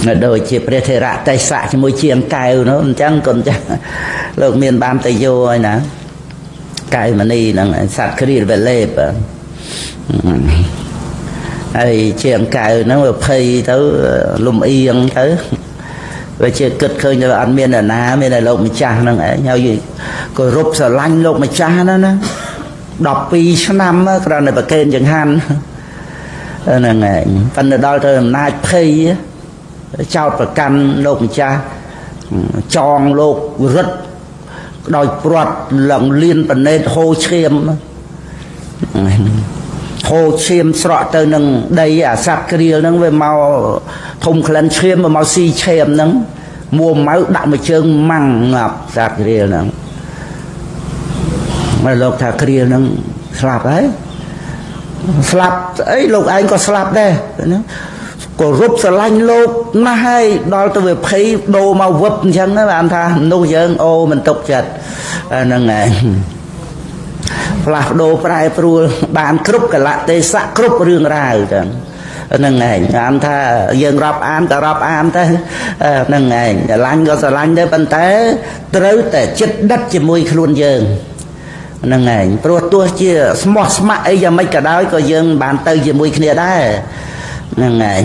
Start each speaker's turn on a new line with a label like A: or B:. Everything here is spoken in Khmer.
A: đôi chia pre thế rạ tay xạ cho môi chiên cài nó chẳng còn chẳng lúc miền Nam Tây vô ấy nè cài mà đi là sạt khơi về lệp ai chiên cài nó mà phây tới lùm yên tới về chia cực khơi cho ăn miền là ná miền là lộc mà cha nó ấy nhau gì rồi rụp sờ lanh lộc mà cha nó đọc pi năm á cái này bà kênh chẳng han là ngày phần là đôi thôi nay phây traoประกันលោកម្ចាស់ចងលោករឹតដោយព្រាត់លងលៀនបណេតហូឈាមស្រក់ទៅនឹងដីអាសត្វក្រៀលហ្នឹងវាមកធំក្លិនឈាមមកស៊ីឈាមហ្នឹងមួម៉ៅដាក់មួយជើងម៉ាំងងាប់សត្វក្រៀលហ្នឹងមកលោកថាក្រៀលហ្នឹងស្លាប់ហើយស្លាប់អីលោកឯងក៏ស្លាប់ដែរណាក៏រົບស្រឡាញ់លោកណាស់ហើយដល់ទៅវាភ័យដូរមកវឹបអញ្ចឹងបានថានោះយើងអូមិនទុកចិត្តហ្នឹងឯងផ្លាស់ប្ដូរប្រែប្រួលបានគ្រប់កលៈទេសៈគ្រប់រឿងរ៉ាវចឹងហ្នឹងឯងអានថាយើងរាប់អានក៏រាប់អានទៅហ្នឹងឯងស្រឡាញ់ក៏ស្រឡាញ់ដែរប៉ុន្តែត្រូវតែចិត្តដិតជាមួយខ្លួនយើងហ្នឹងឯងព្រោះទោះជាស្មោះស្ម័គ្រអីយ៉ាងម៉េចក៏ដោយក៏យើងបានទៅជាមួយគ្នាដែរហ្នឹងឯង